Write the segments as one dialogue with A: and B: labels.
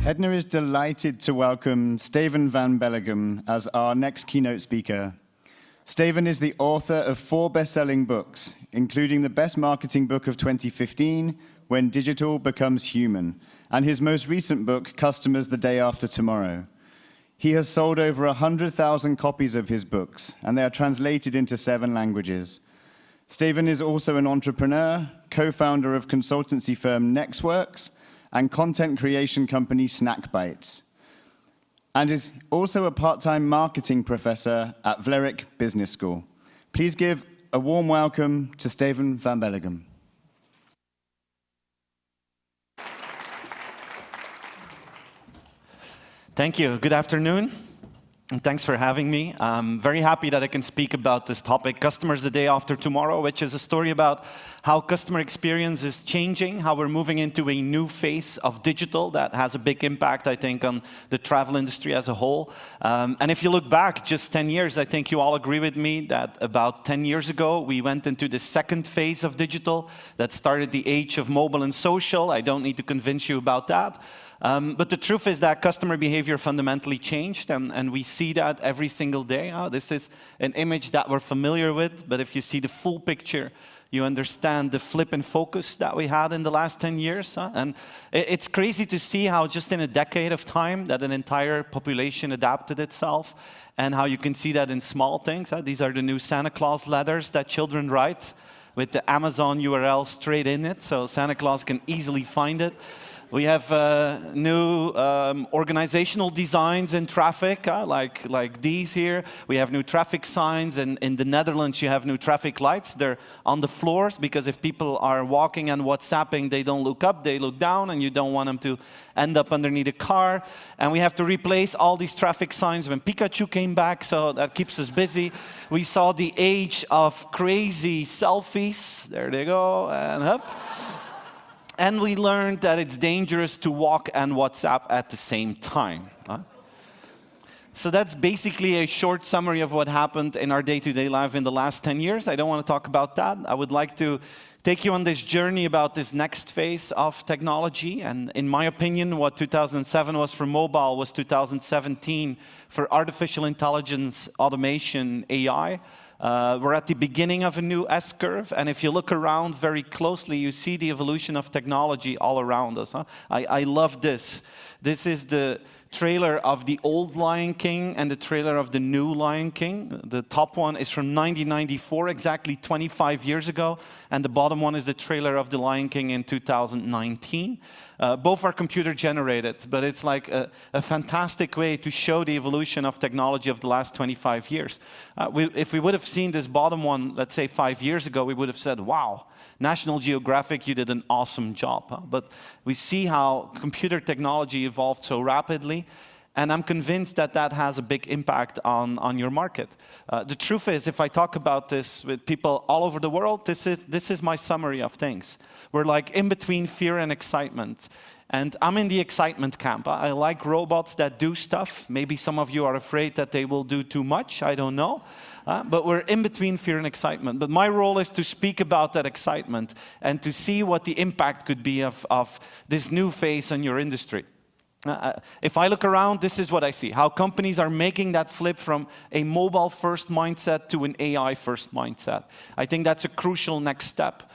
A: HEDNA is delighted to welcome Steven van Bellegham as our next keynote speaker. Steven is the author of 4 best-selling books, including the Best Marketing Book of 2015, When Digital Becomes Human, and his most recent book, Customers the Day After Tomorrow. He has sold over 100,000 copies of his books, and they are translated into 7 languages. Steven is also an entrepreneur, co-founder of consultancy firm Nextworks, and content creation company Snackbites, and is also a part-time marketing professor at Vlerick Business School. Please give a warm welcome to Steven van Bellegham.
B: Thank you. Good afternoon, and thanks for having me. I'm very happy that I can speak about this topic, Customers the Day After Tomorrow, which is a story about how customer experience is changing, how we're moving into a new phase of digital that has a big impact, I think, on the travel industry as a whole. And if you look back just 10 years, I think you all agree with me that about 10 years ago, we went into the second phase of digital that started the age of mobile and social. I don't need to convince you about that. But the truth is that customer behavior fundamentally changed, and we see that every single day. This is an image that we're familiar with, but if you see the full picture, you understand the flip in focus that we had in the last 10 years. And it's crazy to see how just in a decade of time that an entire population adapted itself, and how you can see that in small things. These are the new Santa Claus letters that children write with the Amazon URL straight in it, so Santa Claus can easily find it. We have new organizational designs in traffic, like these here. We have new traffic signs, and in the Netherlands you have new traffic lights. They're on the floors, because if people are walking and WhatsApping, they don't look up, they look down, and you don't want them to end up underneath a car. And we have to replace all these traffic signs when Pikachu came back, so that keeps us busy. We saw the age of crazy selfies. There they go, and up. And we learned that it's dangerous to walk and WhatsApp at the same time. So that's basically a short summary of what happened in our day-to-day life in the last 10 years. I don't want to talk about that. I would like to take you on this journey about this next phase of technology. And in my opinion, what 2007 was for mobile was 2017 for artificial intelligence, automation, AI. We're at the beginning of a new S-curve, and if you look around very closely, you see the evolution of technology all around us. I love this. This is the trailer of the old Lion King and the trailer of the new Lion King. The top one is from 1994, exactly 25 years ago, and the bottom one is the trailer of the Lion King in 2019. Both are computer generated, but it's like a fantastic way to show the evolution of technology of the last 25 years. If we would have seen this bottom one, let's say 5 years ago, we would have said, wow, National Geographic, you did an awesome job. But we see how computer technology evolved so rapidly, and I'm convinced that that has a big impact on your market. The truth is, if I talk about this with people all over the world, this is my summary of things. We're like in between fear and excitement. And I'm in the excitement camp. I like robots that do stuff. Maybe some of you are afraid that they will do too much. I don't know. But we're in between fear and excitement. But my role is to speak about that excitement and to see what the impact could be of this new phase in your industry. If I look around, this is what I see. How companies are making that flip from a mobile-first mindset to an AI-first mindset. I think that's a crucial next step.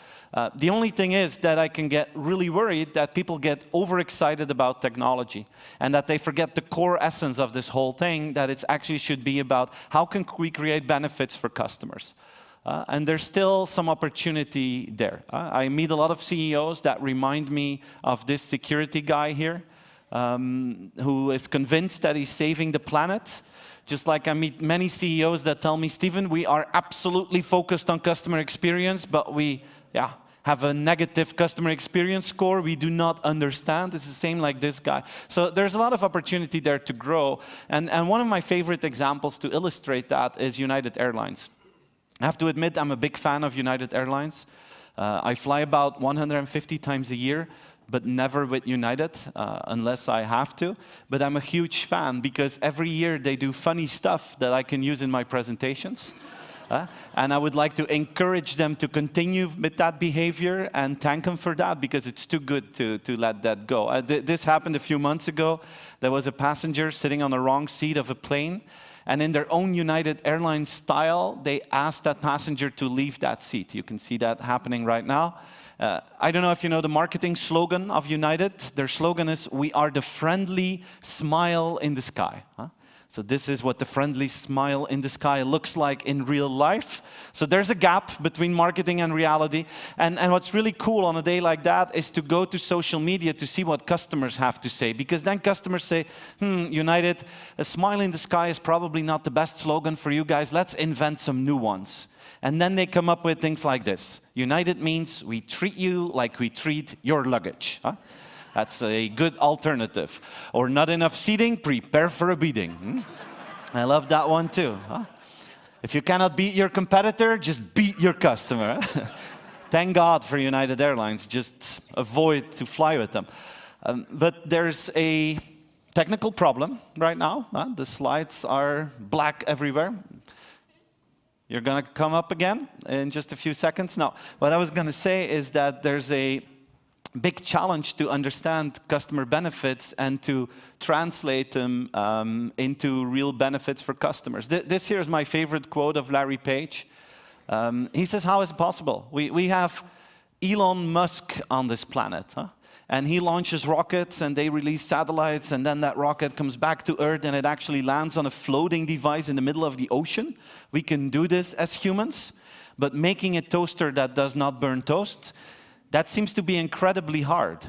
B: The only thing is that I can get really worried that people get overexcited about technology and that they forget the core essence of this whole thing, that it actually should be about how can we create benefits for customers. And there's still some opportunity there. I meet a lot of CEOs that remind me of this security guy here, who is convinced that he's saving the planet. Just like I meet many CEOs that tell me, Steven, we are absolutely focused on customer experience, but we have a negative customer experience score. We do not understand. It's the same like this guy. So there's a lot of opportunity there to grow. And one of my favorite examples to illustrate that is United Airlines. I have to admit, I'm a big fan of United Airlines. I fly about 150 times a year, but never with United, unless I have to. But I'm a huge fan because every year they do funny stuff that I can use in my presentations. And I would like to encourage them to continue with that behavior and thank them for that, because it's too good to let that go. This happened a few months ago. There was a passenger sitting on the wrong seat of a plane, and in their own United Airlines style, they asked that passenger to leave that seat. You can see that happening right now. I don't know if you know the marketing slogan of United. Their slogan is, "We are the friendly smile in the sky." So this is what the friendly smile in the sky looks like in real life. So there's a gap between marketing and reality. And what's really cool on a day like that is to go to social media to see what customers have to say. Because then customers say, United, a smile in the sky is probably not the best slogan for you guys. Let's invent some new ones. And then they come up with things like this. United means we treat you like we treat your luggage. That's a good alternative. Or not enough seating, prepare for a beating. I love that one too. If you cannot beat your competitor, just beat your customer. Thank God for United Airlines, just avoid to fly with them. But there's a technical problem right now. The slides are black everywhere. You're going to come up again in just a few seconds. No, what I was going to say is that there's a big challenge to understand customer benefits and to translate them into real benefits for customers. This here is my favorite quote of Larry Page. He says, how is it possible? We have Elon Musk on this planet, and he launches rockets and they release satellites, and then that rocket comes back to Earth and it actually lands on a floating device in the middle of the ocean. We can do this as humans, but making a toaster that does not burn toast, that seems to be incredibly hard.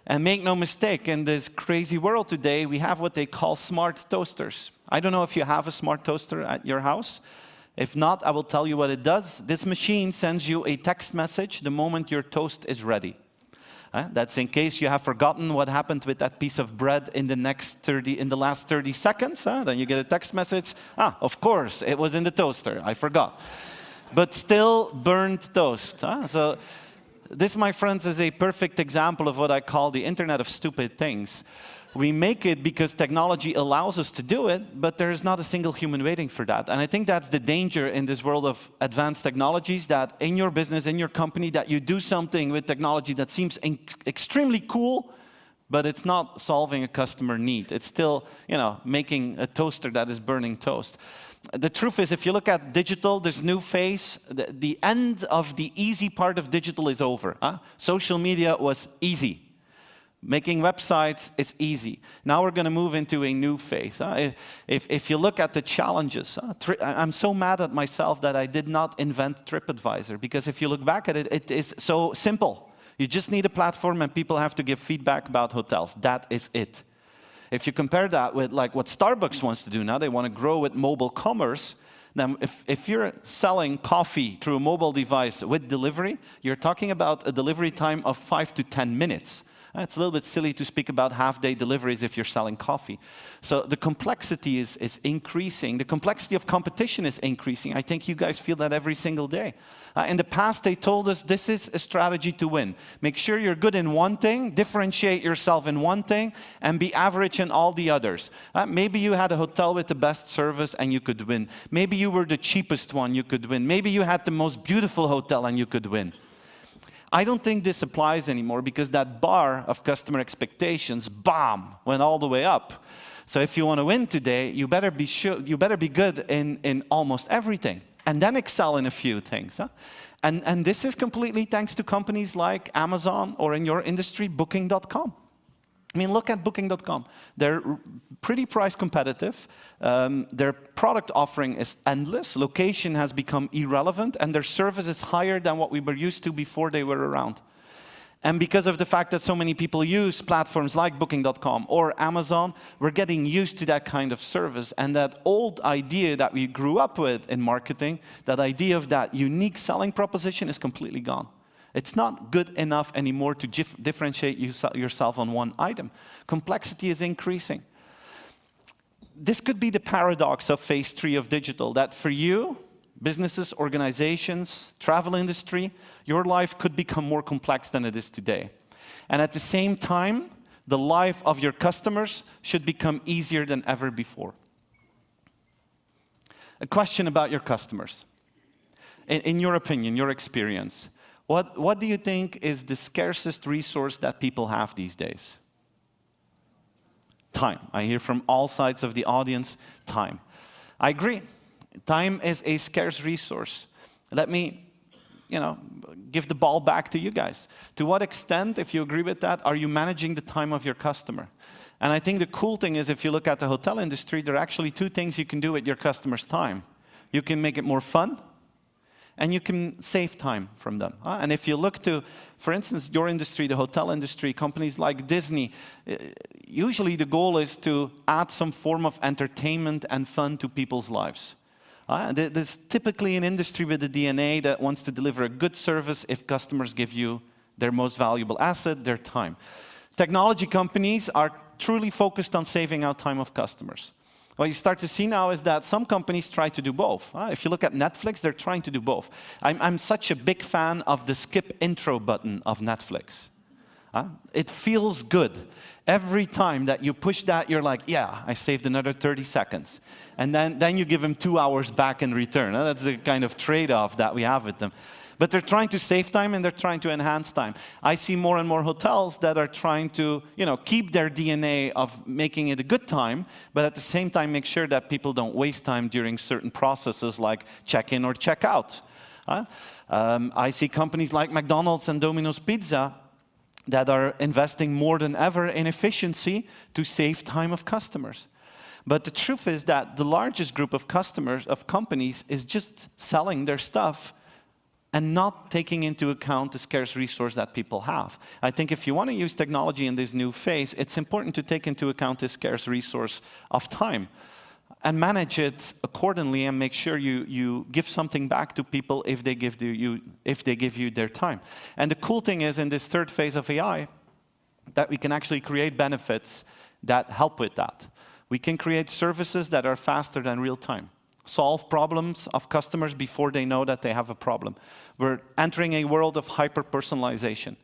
B: And make no mistake, in this crazy world today, we have what they call smart toasters. I don't know if you have a smart toaster at your house. If not, I will tell you what it does. This machine sends you a text message the moment your toast is ready. That's in case you have forgotten what happened with that piece of bread in the last 30 seconds. Then you get a text message. Of course, it was in the toaster. I forgot. But still burned toast. So this, my friends, is a perfect example of what I call the Internet of stupid things. We make it because technology allows us to do it, but there is not a single human waiting for that. And I think that's the danger in this world of advanced technologies, that in your business, in your company, that you do something with technology that seems extremely cool, but it's not solving a customer need. It's still, making a toaster that is burning toast. The truth is, if you look at digital, this new phase, the end of the easy part of digital is over. Social media was easy. Making websites is easy. Now we're going to move into a new phase. If you look at the challenges, I'm so mad at myself that I did not invent TripAdvisor, because if you look back at it, it is so simple. You just need a platform and people have to give feedback about hotels. That is it. If you compare that with like what Starbucks wants to do now, they want to grow with mobile commerce. Then if you're selling coffee through a mobile device with delivery, you're talking about a delivery time of 5 to 10 minutes. It's a little bit silly to speak about half-day deliveries if you're selling coffee. So the complexity is increasing. The complexity of competition is increasing. I think you guys feel that every single day. In the past, they told us this is a strategy to win. Make sure you're good in one thing, differentiate yourself in one thing, and be average in all the others. Maybe you had a hotel with the best service and you could win. Maybe you were the cheapest one, you could win. Maybe you had the most beautiful hotel and you could win. I don't think this applies anymore, because that bar of customer expectations, went all the way up. So if you want to win today, you better be good in almost everything, and then excel in a few things. And this is completely thanks to companies like Amazon, or in your industry, Booking.com. I mean, look at Booking.com. They're pretty price competitive. Their product offering is endless. Location has become irrelevant, and their service is higher than what we were used to before they were around. And because of the fact that so many people use platforms like Booking.com or Amazon, we're getting used to that kind of service. And that old idea that we grew up with in marketing, that idea of that unique selling proposition, is completely gone. It's not good enough anymore to differentiate yourself on one item. Complexity is increasing. This could be the paradox of phase 3 of digital, that for you, businesses, organizations, travel industry, your life could become more complex than it is today. And at the same time, the life of your customers should become easier than ever before. A question about your customers. in your opinion, your experience, what do you think is the scarcest resource that people have these days? Time. I hear from all sides of the audience, time. I agree. Time is a scarce resource. Let me, give the ball back to you guys. To what extent, if you agree with that, are you managing the time of your customer? And I think the cool thing is, if you look at the hotel industry, there are actually two things you can do with your customer's time. You can make it more fun, and you can save time from them. And if you look to, for instance, your industry, the hotel industry, companies like Disney, usually the goal is to add some form of entertainment and fun to people's lives. There's typically an industry with a DNA that wants to deliver a good service if customers give you their most valuable asset, their time. Technology companies are truly focused on saving out time of customers. What you start to see now is that some companies try to do both. If you look at Netflix, they're trying to do both. I'm such a big fan of the skip intro button of Netflix. It feels good. Every time that you push that, you're like, yeah, I saved another 30 seconds. And then you give them 2 hours back in return. That's the kind of trade-off that we have with them. But they're trying to save time and they're trying to enhance time. I see more and more hotels that are trying to, keep their DNA of making it a good time, but at the same time make sure that people don't waste time during certain processes like check-in or check-out. I see companies like McDonald's and Domino's Pizza that are investing more than ever in efficiency to save time of customers. But the truth is that the largest group of customers, of companies, is just selling their stuff and not taking into account the scarce resource that people have. I think if you want to use technology in this new phase, it's important to take into account this scarce resource of time and manage it accordingly and make sure you give something back to people if they give you their time. And the cool thing is, in this third phase of AI, that we can actually create benefits that help with that. We can create services that are faster than real time. Solve problems of customers before they know that they have a problem. We're entering a world of hyper-personalization.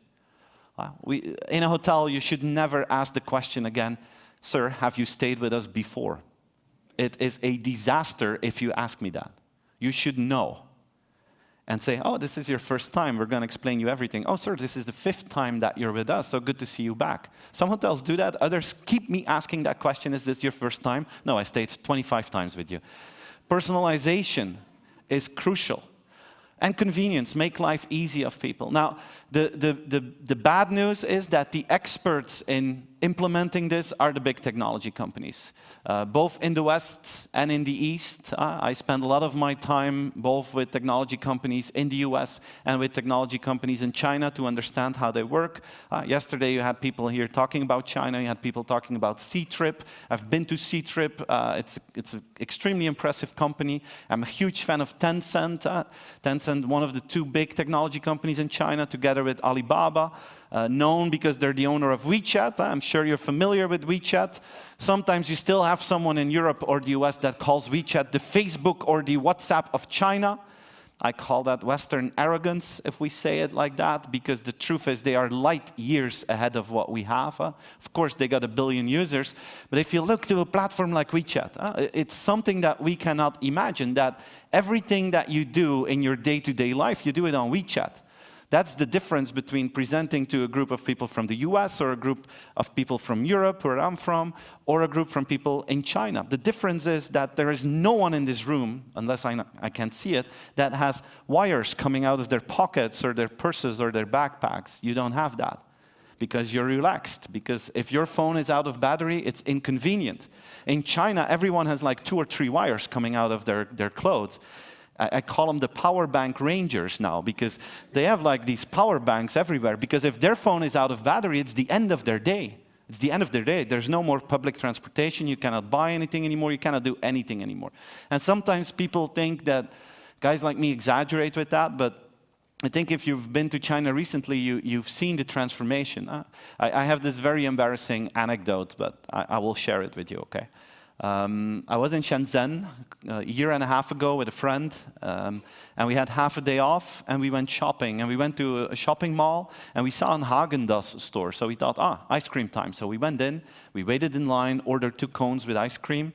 B: In a hotel, you should never ask the question again, sir, have you stayed with us before? It is a disaster if you ask me that. You should know. And say, oh, this is your first time. We're going to explain you everything. Oh, sir, this is the 5th time that you're with us, so good to see you back. Some hotels do that. Others keep me asking that question, is this your first time? No, I stayed 25 times with you. Personalization is crucial. And convenience, make life easy of people. Now, the bad news is that the experts in implementing this are the big technology companies. Both in the West and in the East, I spend a lot of my time both with technology companies in the US and with technology companies in China to understand how they work. Yesterday you had people here talking about China, you had people talking about C-Trip. I've been to C-Trip, it's an extremely impressive company. I'm a huge fan of Tencent. Tencent, one of the 2 big technology companies in China, together with Alibaba. Known because they're the owner of WeChat. I'm sure you're familiar with WeChat. Sometimes you still have someone in Europe or the US that calls WeChat the Facebook or the WhatsApp of China. I call that Western arrogance, if we say it like that, because the truth is they are light years ahead of what we have. Of course, they got 1 billion users, but if you look to a platform like WeChat, it's something that we cannot imagine, that everything that you do in your day-to-day life, you do it on WeChat. That's the difference between presenting to a group of people from the US or a group of people from Europe, where I'm from, or a group from people in China. The difference is that there is no one in this room, unless I can't see it, that has wires coming out of their pockets or their purses or their backpacks. You don't have that because you're relaxed. Because if your phone is out of battery, it's inconvenient. In China, everyone has like 2 or 3 wires coming out of their clothes. I call them the power bank rangers now, because they have like these power banks everywhere, because if their phone is out of battery, it's the end of their day. It's the end of their day. There's no more public transportation. You cannot buy anything anymore. You cannot do anything anymore. And sometimes people think that guys like me exaggerate with that, but I think if you've been to China recently, you've seen the transformation. I have this very embarrassing anecdote, but I will share it with you, okay? I was in Shenzhen a year and a half ago with a friend, and we had half a day off, and we went shopping. And we went to a shopping mall, and we saw an Häagen-Dazs store. So we thought, ice cream time. So we went in, we waited in line, ordered 2 cones with ice cream,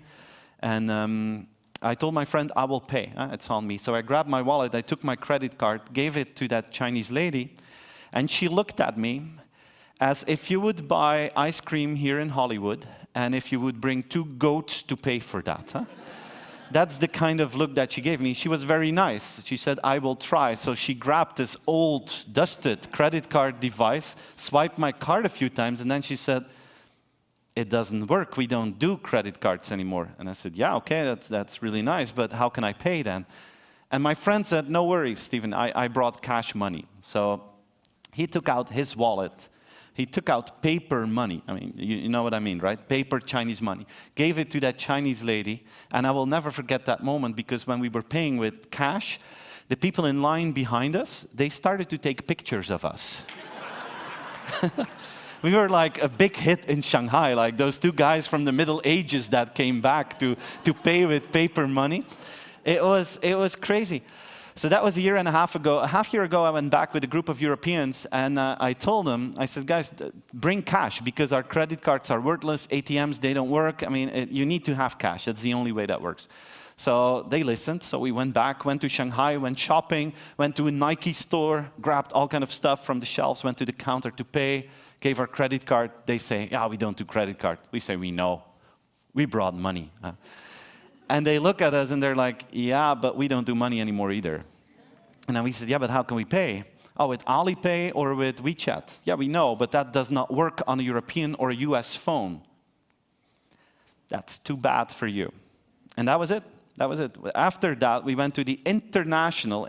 B: and I told my friend, I will pay. It's on me. So I grabbed my wallet, I took my credit card, gave it to that Chinese lady, and she looked at me as if you would buy ice cream here in Hollywood, and if you would bring 2 goats to pay for that. That's the kind of look that she gave me. She was very nice. She said, I will try. So she grabbed this old, dusted credit card device, swiped my card a few times, and then she said, it doesn't work. We don't do credit cards anymore. And I said, yeah, okay, that's really nice, but how can I pay then? And my friend said, no worries, Stephen, I brought cash money. So he took out his wallet. He took out paper money. I mean, you know what I mean, right? Paper Chinese money. Gave it to that Chinese lady, and I will never forget that moment, because when we were paying with cash, the people in line behind us, they started to take pictures of us. We were like a big hit in Shanghai, like those 2 guys from the Middle Ages that came back to pay with paper money. It was crazy. So that was a year and a half ago. A half year ago, I went back with a group of Europeans, and I told them, I said, guys, bring cash, because our credit cards are worthless, ATMs, they don't work. I mean, you need to have cash. That's the only way that works. So they listened. So we went back, went to Shanghai, went shopping, went to a Nike store, grabbed all kind of stuff from the shelves, went to the counter to pay, gave our credit card. They say, yeah, we don't do credit card. We say, we know. We brought money. And they look at us and they're like, yeah, but we don't do money anymore either. And then we said, yeah, but how can we pay? Oh, with Alipay or with WeChat? Yeah, we know, but that does not work on a European or a US phone. That's too bad for you. And that was it. That was it. After that, we went to the international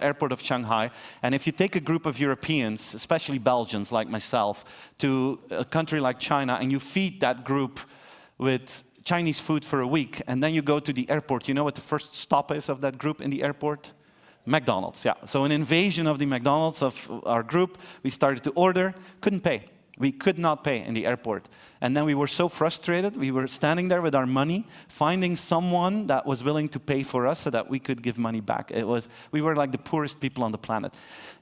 B: airport of Shanghai. And if you take a group of Europeans, especially Belgians like myself, to a country like China, and you feed that group with Chinese food for a week, and then you go to the airport, you know what the first stop is of that group in the airport? McDonald's, yeah. So an invasion of the McDonald's of our group. We started to order, couldn't pay. We could not pay in the airport. And then we were so frustrated, we were standing there with our money, finding someone that was willing to pay for us so that we could give money back. We were like the poorest people on the planet.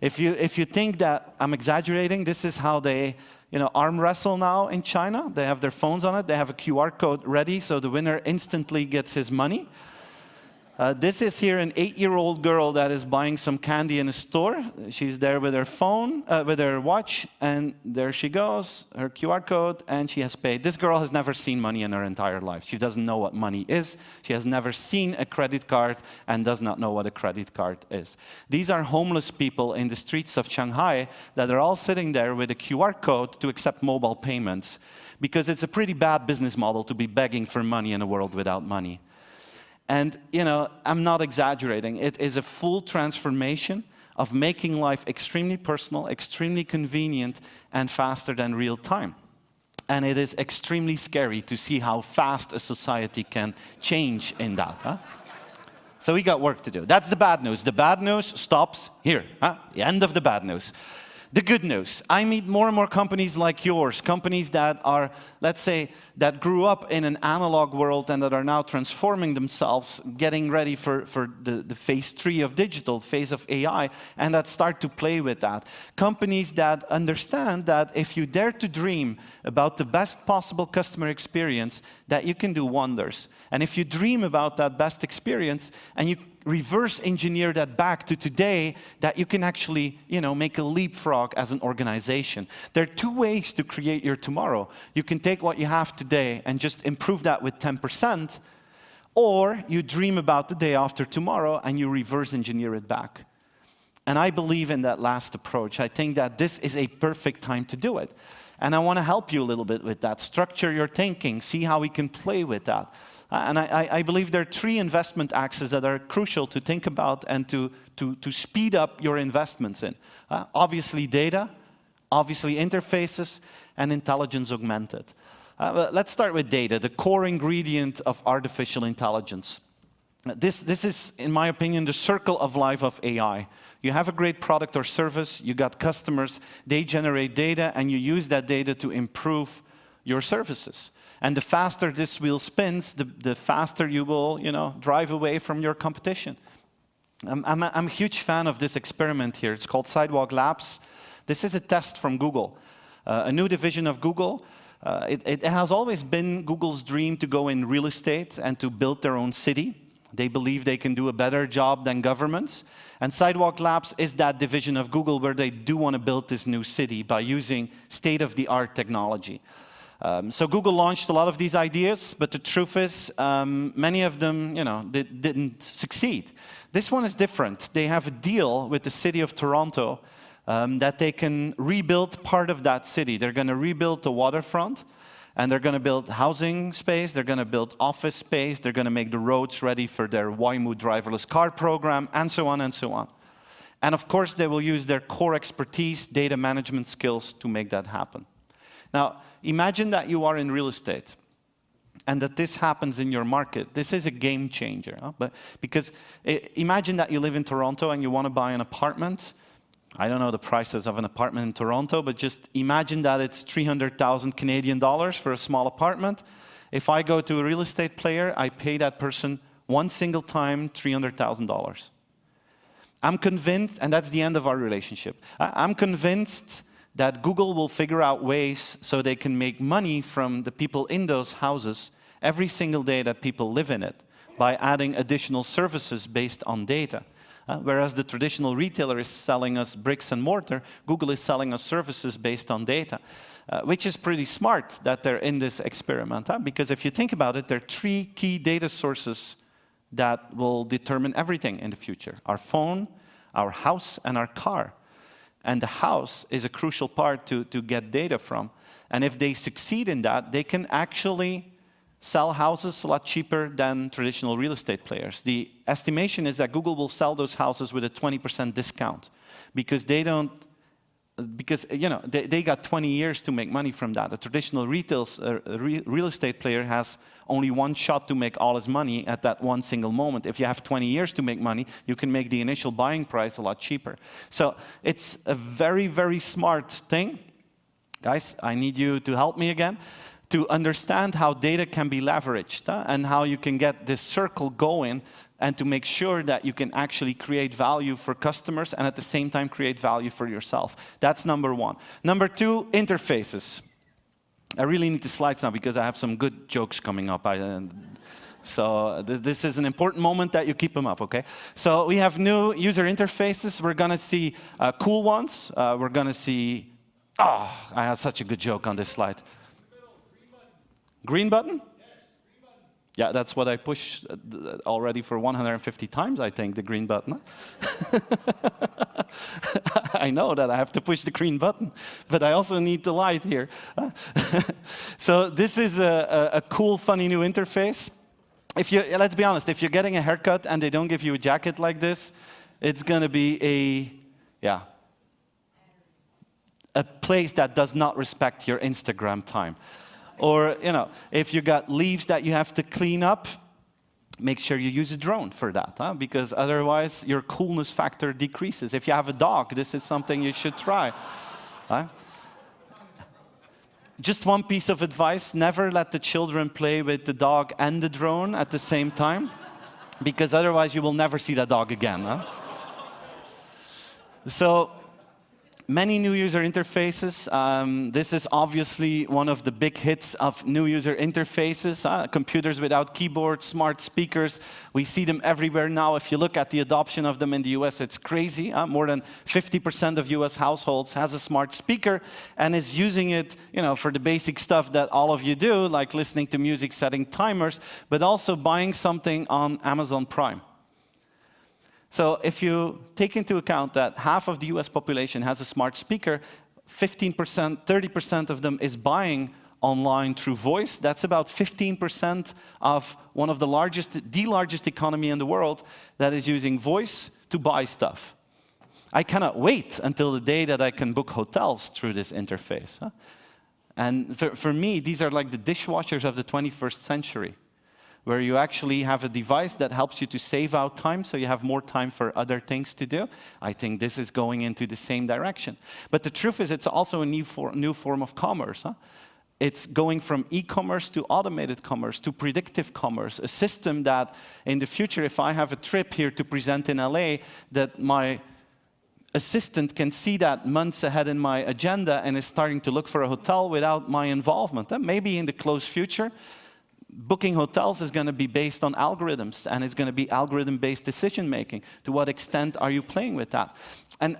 B: If you think that I'm exaggerating, this is how they arm wrestle now in China. They have their phones on it, they have a QR code ready, so the winner instantly gets his money. This is here an 8-year-old girl that is buying some candy in a store. She's there with her phone, with her watch, and there she goes, her QR code, and she has paid. This girl has never seen money in her entire life. She doesn't know what money is. She has never seen a credit card and does not know what a credit card is. These are homeless people in the streets of Shanghai that are all sitting there with a QR code to accept mobile payments, because it's a pretty bad business model to be begging for money in a world without money. And, I'm not exaggerating. It is a full transformation of making life extremely personal, extremely convenient, and faster than real time. And it is extremely scary to see how fast a society can change in that. So we got work to do. That's the bad news. The bad news stops here. The end of the bad news. The good news, I meet more and more companies like yours, companies that are, let's say, that grew up in an analog world and that are now transforming themselves, getting ready for the phase 3 of digital, phase of AI, and that start to play with that. Companies that understand that if you dare to dream about the best possible customer experience, that you can do wonders. And if you dream about that best experience and you reverse engineer that back to today, that you can actually, make a leapfrog as an organization. There are 2 ways to create your tomorrow. You can take what you have today and just improve that with 10%, or you dream about the day after tomorrow and you reverse engineer it back. And I believe in that last approach. I think that this is a perfect time to do it. And I want to help you a little bit with that. Structure your thinking, see how we can play with that. And I believe there are 3 investment axes that are crucial to think about and to speed up your investments in. Obviously data, obviously interfaces, and intelligence augmented. Let's start with data, the core ingredient of artificial intelligence. This is, in my opinion, the circle of life of AI. You have a great product or service, you got customers, they generate data, and you use that data to improve your services. And the faster this wheel spins, the faster you will, drive away from your competition. I'm a huge fan of this experiment here. It's called Sidewalk Labs. This is a test from Google, a new division of Google. It has always been Google's dream to go in real estate and to build their own city. They believe they can do a better job than governments. And Sidewalk Labs is that division of Google where they do want to build this new city by using state-of-the-art technology. So Google launched a lot of these ideas, but the truth is, many of them, didn't succeed. This one is different. They have a deal with the city of Toronto that they can rebuild part of that city. They're going to rebuild the waterfront, and they're going to build housing space, they're going to build office space, they're going to make the roads ready for their Waymo driverless car program, and so on and so on. And of course, they will use their core expertise, data management skills to make that happen. Now, imagine that you are in real estate and that this happens in your market. This is a game changer. Because imagine that you live in Toronto and you want to buy an apartment. I don't know the prices of an apartment in Toronto, but just imagine that it's 300,000 Canadian dollars for a small apartment. If I go to a real estate player, I pay that person one single time $300,000. I'm convinced, and that's the end of our relationship. I'm convinced that Google will figure out ways so they can make money from the people in those houses every single day that people live in it by adding additional services based on data. Whereas the traditional retailer is selling us bricks and mortar, Google is selling us services based on data, which is pretty smart that they're in this experiment. Because if you think about it, there are three key data sources that will determine everything in the future: our phone, our house, and our car. And the house is a crucial part to get data from. And if they succeed in that, they can actually sell houses a lot cheaper than traditional real estate players. The estimation is that Google will sell those houses with a 20% discount because they got 20 years to make money from that. A traditional real estate player has only one shot to make all his money at that one single moment. If you have 20 years to make money, you can make the initial buying price a lot cheaper. So it's a very, very smart thing. Guys, I need you to help me again to understand how data can be leveraged and how you can get this circle going and to make sure that you can actually create value for customers and at the same time create value for yourself. That's number one. Number two, interfaces. I really need the slides now because I have some good jokes coming up. So this is an important moment that you keep them up, okay? So we have new user interfaces. We're going to see cool ones. We're going to see, I had such a good joke on this slide. Green button? Yes, green button. Yeah, that's what I pushed already for 150 times, I think, the green button. I know that I have to push the green button, but I also need the light here. So this is a cool, funny new interface. Let's be honest, if you're getting a haircut and they don't give you a jacket like this, it's going to be a place that does not respect your Instagram time. Or, if you got leaves that you have to clean up, make sure you use a drone for that, because otherwise your coolness factor decreases. If you have a dog, this is something you should try. Just one piece of advice: never let the children play with the dog and the drone at the same time, because otherwise you will never see that dog again. So, many new user interfaces. This is obviously one of the big hits of new user interfaces. Computers without keyboards, smart speakers. We see them everywhere now. If you look at the adoption of them in the US, it's crazy. More than 50% of US households has a smart speaker and is using it, for the basic stuff that all of you do, like listening to music, setting timers, but also buying something on Amazon Prime. So if you take into account that half of the US population has a smart speaker, 15%, 30% of them is buying online through voice. That's about 15% of one of the largest economy in the world that is using voice to buy stuff. I cannot wait until the day that I can book hotels through this interface. And for me, these are like the dishwashers of the 21st century, where you actually have a device that helps you to save out time so you have more time for other things to do. I think this is going into the same direction. But the truth is, it's also a new form of commerce. It's going from e-commerce to automated commerce to predictive commerce, a system that in the future, if I have a trip here to present in LA, that my assistant can see that months ahead in my agenda and is starting to look for a hotel without my involvement. Maybe in the close future, booking hotels is going to be based on algorithms, and it's going to be algorithm-based decision-making. To what extent are you playing with that? And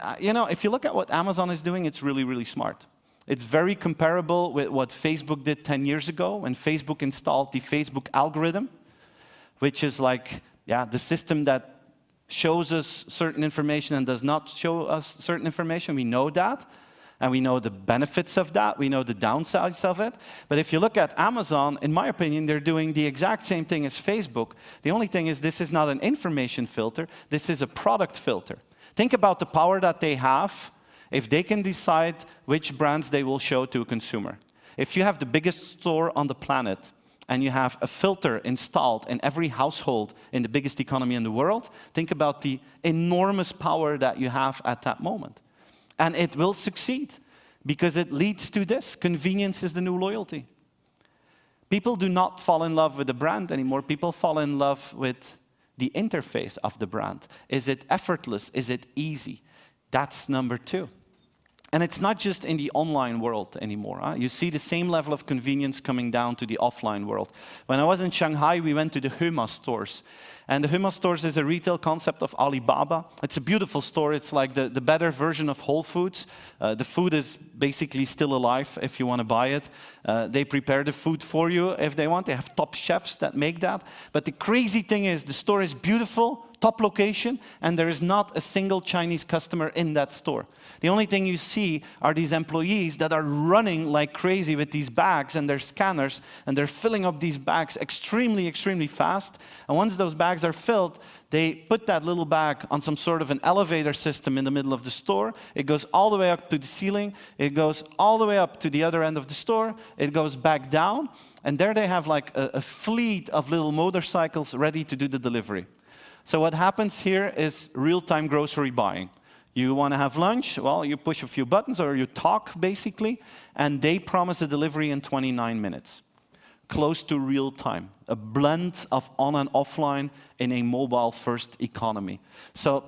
B: if you look at what Amazon is doing, it's really, really smart. It's very comparable with what Facebook did 10 years ago when Facebook installed the Facebook algorithm, which is like, the system that shows us certain information and does not show us certain information. We know that, and we know the benefits of that. We know the downsides of it. But if you look at Amazon, in my opinion, they're doing the exact same thing as Facebook. The only thing is this is not an information filter. This is a product filter. Think about the power that they have if they can decide which brands they will show to a consumer. If you have the biggest store on the planet, and you have a filter installed in every household in the biggest economy in the world, think about the enormous power that you have at that moment. And it will succeed, because it leads to this. Convenience is the new loyalty. People do not fall in love with the brand anymore. People fall in love with the interface of the brand. Is it effortless? Is it easy? That's number 2. And it's not just in the online world anymore. You see the same level of convenience coming down to the offline world. When I was in Shanghai, we went to the HEDNA stores. And the HEDNA stores is a retail concept of Alibaba. It's a beautiful store. It's like the better version of Whole Foods. The food is basically still alive if you want to buy it. They prepare the food for you if they want. They have top chefs that make that. But the crazy thing is the store is beautiful, top location, and there is not a single Chinese customer in that store. The only thing you see are these employees that are running like crazy with these bags and their scanners, and they're filling up these bags extremely, extremely fast. And once those bags are filled, they put that little bag on some sort of an elevator system in the middle of the store. It goes all the way up to the ceiling. It goes all the way up to the other end of the store. It goes back down. And there they have like a fleet of little motorcycles ready to do the delivery. So what happens here is real-time grocery buying. You want to have lunch? Well, you push a few buttons or you talk, basically, and they promise a delivery in 29 minutes. Close to real time. A blend of on and offline in a mobile-first economy. So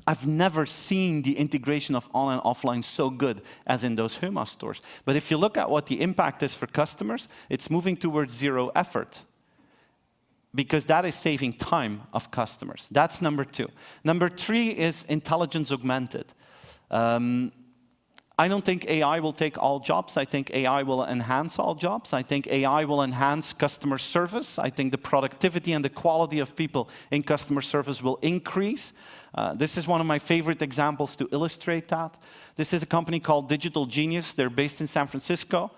B: I've never seen the integration of on and offline so good as in those HEDNA stores. But if you look at what the impact is for customers, it's moving towards zero effort, because that is saving time of customers. That's number 2. Number 3 is intelligence augmented. I don't think AI will take all jobs. I think AI will enhance all jobs. I think AI will enhance customer service. I think the productivity and the quality of people in customer service will increase. This is one of my favorite examples to illustrate that. This is a company called Digital Genius. They're based in San Francisco.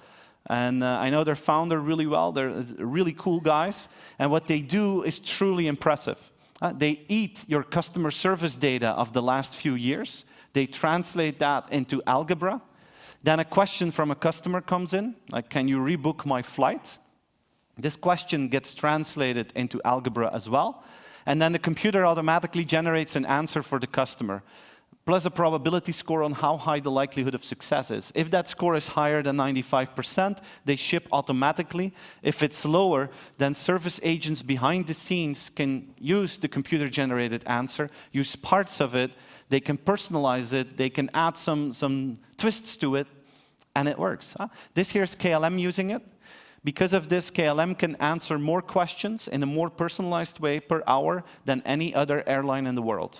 B: And I know their founder really well. They're really cool guys. And what they do is truly impressive. They eat your customer service data of the last few years. They translate that into algebra. Then a question from a customer comes in, like, can you rebook my flight? This question gets translated into algebra as well. And then the computer automatically generates an answer for the customer, plus a probability score on how high the likelihood of success is. If that score is higher than 95%, they ship automatically. If it's lower, then service agents behind the scenes can use the computer-generated answer, use parts of it, they can personalize it, they can add some twists to it, and it works. This here is KLM using it. Because of this, KLM can answer more questions in a more personalized way per hour than any other airline in the world.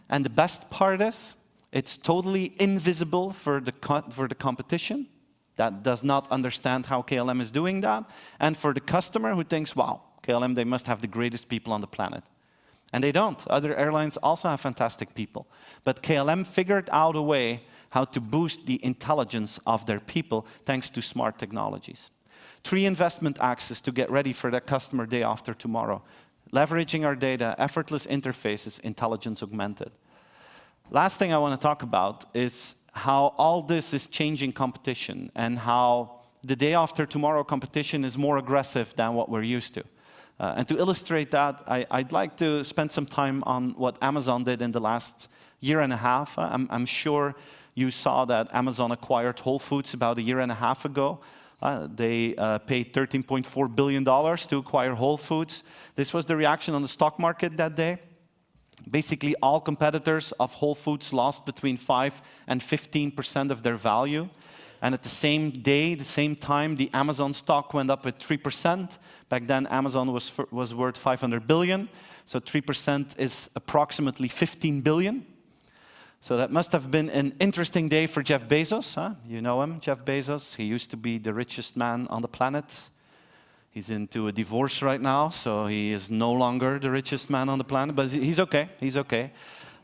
B: And the best part is, it's totally invisible for the competition that does not understand how KLM is doing that, and for the customer who thinks, wow, KLM, they must have the greatest people on the planet. And they don't. Other airlines also have fantastic people. But KLM figured out a way how to boost the intelligence of their people thanks to smart technologies. 3 investment axes to get ready for that customer day after tomorrow. Leveraging our data, effortless interfaces, intelligence augmented. Last thing I want to talk about is how all this is changing competition and how the day after tomorrow competition is more aggressive than what we're used to. And to illustrate that, I'd like to spend some time on what Amazon did in the last year and a half. I'm sure you saw that Amazon acquired Whole Foods about a year and a half ago. They paid $13.4 billion to acquire Whole Foods. This was the reaction on the stock market that day. Basically, all competitors of Whole Foods lost between 5% and 15% of their value. And at the same day, the same time, the Amazon stock went up with 3%. Back then, Amazon was worth 500 billion. So 3% is approximately 15 billion. So that must have been an interesting day for Jeff Bezos. Huh? You know him, Jeff Bezos. He used to be the richest man on the planet. He's into a divorce right now, so he is no longer the richest man on the planet, but he's okay, he's okay.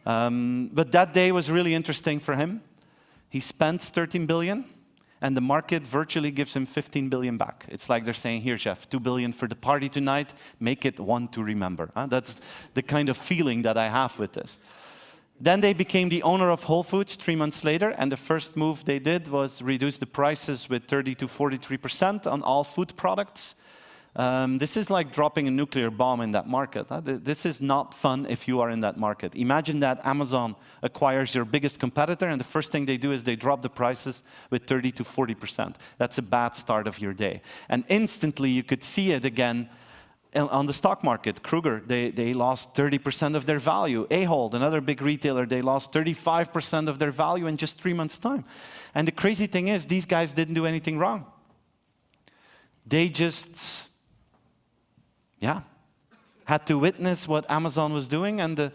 B: But that day was really interesting for him. He spent 13 billion, and the market virtually gives him 15 billion back. It's like they're saying, here, Jeff, 2 billion for the party tonight, make it one to remember. Huh? That's the kind of feeling that I have with this. Then they became the owner of Whole Foods 3 months later, and the first move they did was reduce the prices with 30 to 43% on all food products. This is like dropping a nuclear bomb in that market. Huh? This is not fun if you are in that market. Imagine that Amazon acquires your biggest competitor, and the first thing they do is they drop the prices with 30 to 40%. That's a bad start of your day. And instantly you could see it again on the stock market. Kruger, they lost 30% of their value. Ahold, another big retailer, they lost 35% of their value in just 3 months' time. And the crazy thing is, these guys didn't do anything wrong. They just, had to witness what Amazon was doing, and the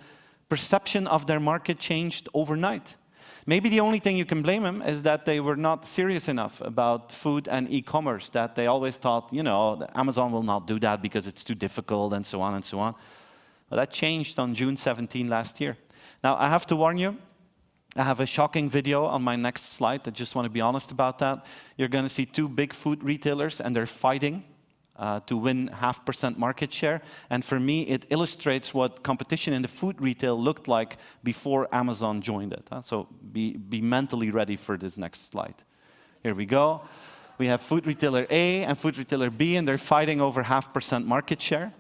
B: perception of their market changed overnight. Maybe the only thing you can blame them is that they were not serious enough about food and e-commerce, that they always thought, Amazon will not do that because it's too difficult, and so on and so on. Well, that changed on June 17 last year. Now, I have to warn you, I have a shocking video on my next slide. I just want to be honest about that. You're going to see two big food retailers, and they're fighting to win 0.5% market share. And for me, it illustrates what competition in the food retail looked like before Amazon joined it. So be mentally ready for this next slide. Here we go. We have food retailer A and food retailer B, and they're fighting over 0.5% market share.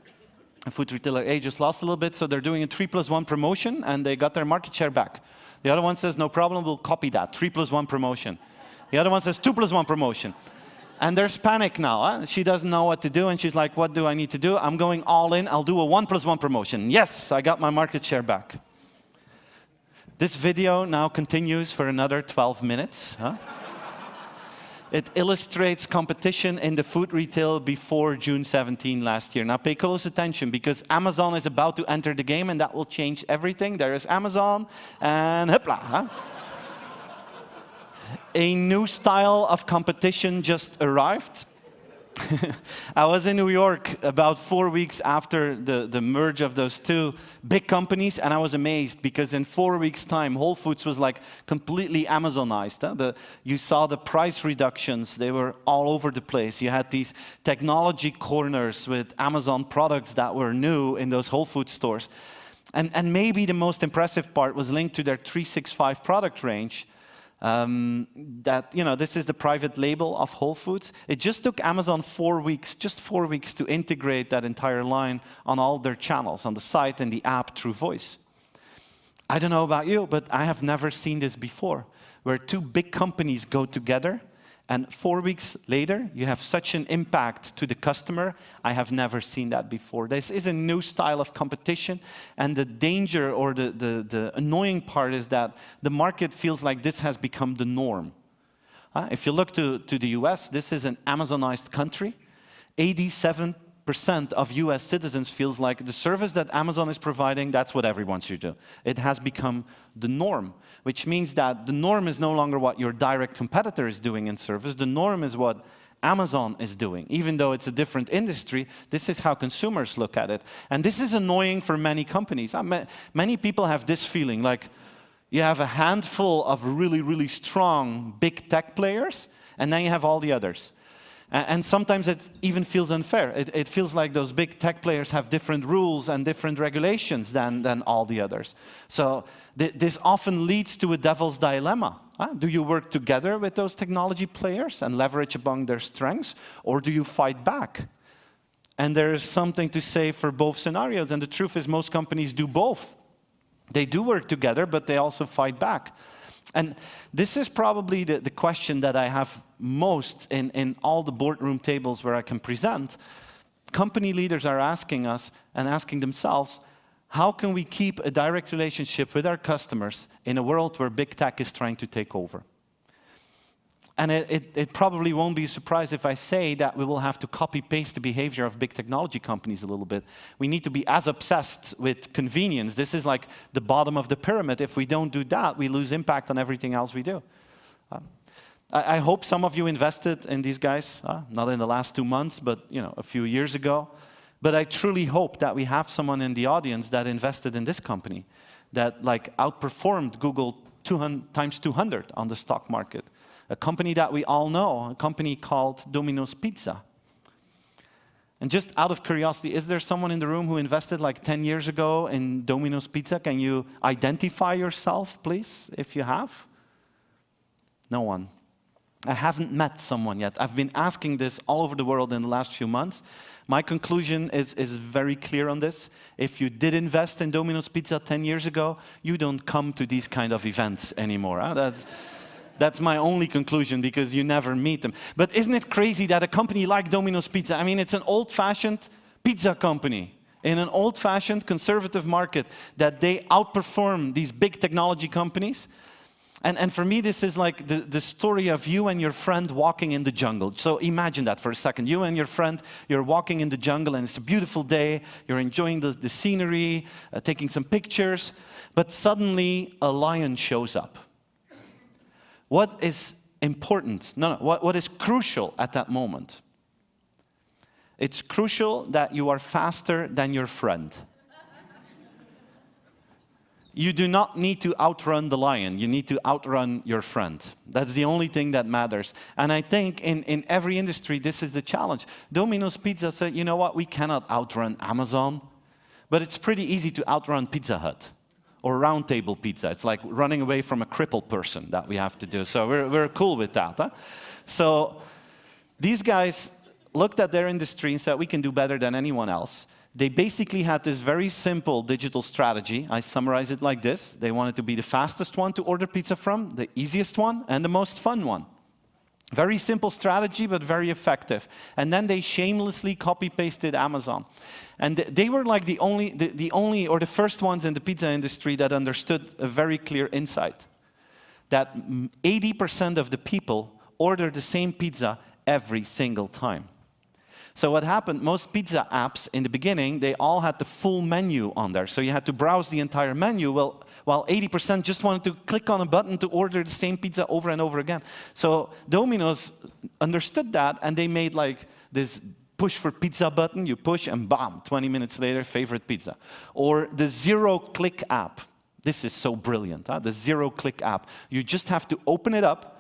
B: And food retailer A just lost a little bit, so they're doing a 3+1 promotion, and they got their market share back. The other one says, no problem, we'll copy that, 3+1 promotion. The other one says 2+1 promotion. And there's panic now. Huh? She doesn't know what to do, and she's like, what do I need to do? I'm going all in. I'll do a 1+1 promotion. Yes, I got my market share back. This video now continues for another 12 minutes. Huh? It illustrates competition in the food retail before June 17 last year. Now pay close attention, because Amazon is about to enter the game, and that will change everything. There is Amazon, and hopla. Huh? A new style of competition just arrived. I was in New York about 4 weeks after the merge of those two big companies, and I was amazed, because in 4 weeks' time, Whole Foods was like completely Amazonized. You saw the price reductions. They were all over the place. You had these technology corners with Amazon products that were new in those Whole Foods stores. And maybe the most impressive part was linked to their 365 product range. This is the private label of Whole Foods. It just took Amazon 4 weeks, just 4 weeks, to integrate that entire line on all their channels, on the site and the app through voice. I don't know about you, but I have never seen this before, where two big companies go together, and 4 weeks later, you have such an impact to the customer. I have never seen that before. This is a new style of competition, and the danger, or the annoying part, is that the market feels like this has become the norm. If you look to the US, this is an Amazonized country. 87% of US citizens feels like the service that Amazon is providing, that's what everyone should do. It has become the norm, which means that the norm is no longer what your direct competitor is doing in service. The norm is what Amazon is doing. Even though it's a different industry, this is how consumers look at it. And this is annoying for many companies. Many people have this feeling, like you have a handful of really, really strong big tech players, and then you have all the others. And sometimes it even feels unfair. It feels like those big tech players have different rules and different regulations than all the others. So this often leads to a devil's dilemma. Do you work together with those technology players and leverage among their strengths, or do you fight back? And there is something to say for both scenarios. And the truth is, most companies do both. They do work together, but they also fight back. And this is probably the question that I have most in all the boardroom tables where I can present. Company leaders are asking us and asking themselves, how can we keep a direct relationship with our customers in a world where big tech is trying to take over? And it probably won't be a surprise if I say that we will have to copy-paste the behavior of big technology companies a little bit. We need to be as obsessed with convenience. This is like the bottom of the pyramid. If we don't do that, we lose impact on everything else we do. I hope some of you invested in these guys, not in the last 2 months, but a few years ago. But I truly hope that we have someone in the audience that invested in this company, that like outperformed Google times 200 on the stock market. A company that we all know, a company called Domino's Pizza. And just out of curiosity, is there someone in the room who invested like 10 years ago in Domino's Pizza? Can you identify yourself, please, if you have? No one. I haven't met someone yet. I've been asking this all over the world in the last few months. My conclusion is very clear on this. If you did invest in Domino's Pizza 10 years ago, you don't come to these kind of events anymore. That's my only conclusion, because you never meet them. But isn't it crazy that a company like Domino's Pizza, I mean, it's an old-fashioned pizza company in an old-fashioned conservative market, that they outperform these big technology companies? And for me, this is like the story of you and your friend walking in the jungle. So imagine that for a second. You and your friend, you're walking in the jungle, and it's a beautiful day. You're enjoying the scenery, taking some pictures. But suddenly, a lion shows up. What is important? What is crucial at that moment? It's crucial that you are faster than your friend. You do not need to outrun the lion. You need to outrun your friend. That's the only thing that matters. And I think in every industry, this is the challenge. Domino's Pizza said, you know what, we cannot outrun Amazon, but it's pretty easy to outrun Pizza Hut or Round Table Pizza. It's like running away from a crippled person that we have to do. So we're cool with that. Huh? So these guys looked at their industry and said, we can do better than anyone else. They basically had this very simple digital strategy. I summarize it like this. They wanted to be the fastest one to order pizza from, the easiest one, and the most fun one. Very simple strategy, but very effective. And then they shamelessly copy-pasted Amazon. And they were like the only or the first ones in the pizza industry that understood a very clear insight, that 80% of the people order the same pizza every single time. So what happened, most pizza apps in the beginning, they all had the full menu on there. So you had to browse the entire menu, while 80% just wanted to click on a button to order the same pizza over and over again. So Domino's understood that, and they made like this push for pizza button. You push and bam, 20 minutes later, favorite pizza. Or the zero-click app. This is so brilliant, huh? The zero-click app. You just have to open it up,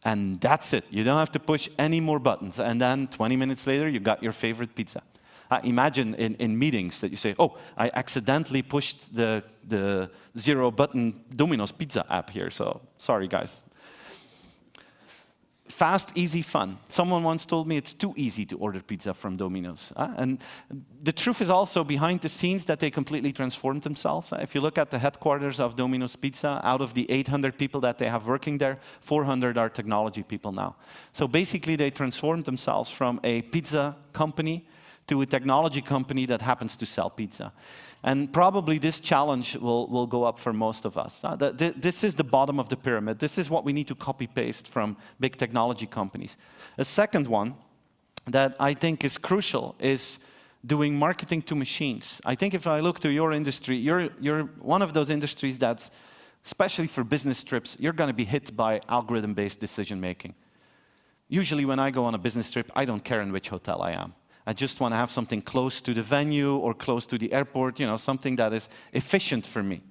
B: and that's it. You don't have to push any more buttons. And then 20 minutes later, you got your favorite pizza. Imagine in meetings that you say, oh, I accidentally pushed the zero-button Domino's Pizza app here, so sorry, guys. Fast, easy, fun. Someone once told me it's too easy to order pizza from Domino's. And the truth is also behind the scenes that they completely transformed themselves. If you look at the headquarters of Domino's Pizza, out of the 800 people that they have working there, 400 are technology people now. So basically they transformed themselves from a pizza company to a technology company that happens to sell pizza. And probably this challenge will go up for most of us. This is the bottom of the pyramid. This is what we need to copy-paste from big technology companies. A second one that I think is crucial is doing marketing to machines. I think if I look to your industry, you're one of those industries that's, especially for business trips, you're going to be hit by algorithm-based decision-making. Usually when I go on a business trip, I don't care in which hotel I am. I just want to have something close to the venue or close to the airport, something that is efficient for me.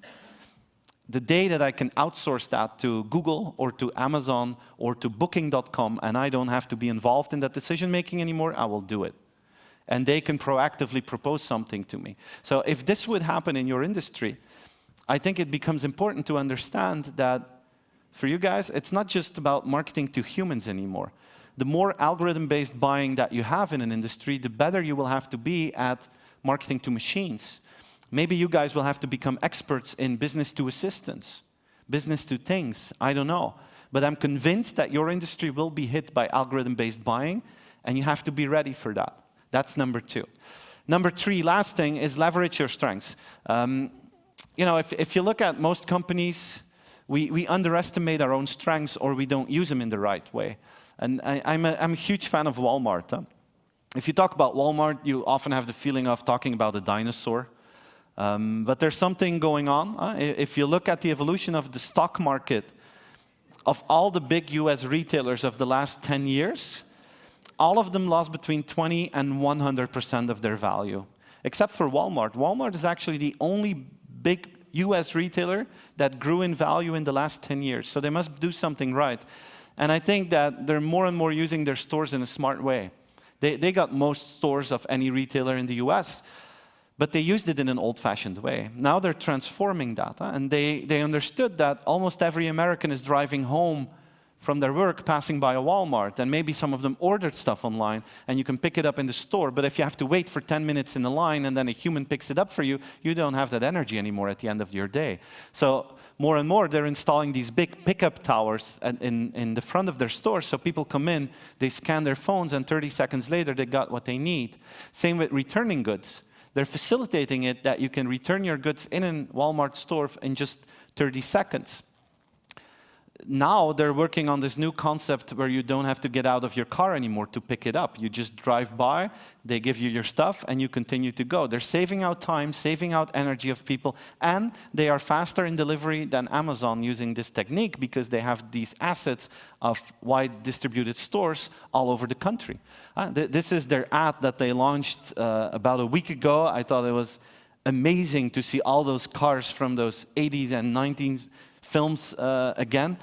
B: The day that I can outsource that to Google or to Amazon or to Booking.com and I don't have to be involved in that decision-making anymore, I will do it. And they can proactively propose something to me. So if this would happen in your industry, I think it becomes important to understand that for you guys, it's not just about marketing to humans anymore. The more algorithm-based buying that you have in an industry, the better you will have to be at marketing to machines. Maybe you guys will have to become experts in business to assistants, business to things, I don't know. But I'm convinced that your industry will be hit by algorithm-based buying, and you have to be ready for that. That's number 2. Number 3, last thing, is leverage your strengths. If you look at most companies, we underestimate our own strengths or we don't use them in the right way. And I'm a huge fan of Walmart. If you talk about Walmart, you often have the feeling of talking about a dinosaur. But there's something going on. If you look at the evolution of the stock market, of all the big US retailers of the last 10 years, all of them lost between 20 and 100% of their value, except for Walmart. Walmart is actually the only big US retailer that grew in value in the last 10 years. So they must do something right. And I think that they're more and more using their stores in a smart way. They got most stores of any retailer in the US, but they used it in an old-fashioned way. Now they're transforming that, and they understood that almost every American is driving home from their work, passing by a Walmart, and maybe some of them ordered stuff online, and you can pick it up in the store, but if you have to wait for 10 minutes in the line and then a human picks it up for you, you don't have that energy anymore at the end of your day. So more and more, they're installing these big pickup towers in the front of their stores, so people come in, they scan their phones, and 30 seconds later, they got what they need. Same with returning goods. They're facilitating it that you can return your goods in a Walmart store in just 30 seconds. Now they're working on this new concept where you don't have to get out of your car anymore to pick it up. You just drive by, they give you your stuff, and you continue to go. They're saving out time, saving out energy of people, and they are faster in delivery than Amazon using this technique because they have these assets of wide distributed stores all over the country. This is their ad that they launched about a week ago. I thought it was amazing to see all those cars from those 80s and 90s films again.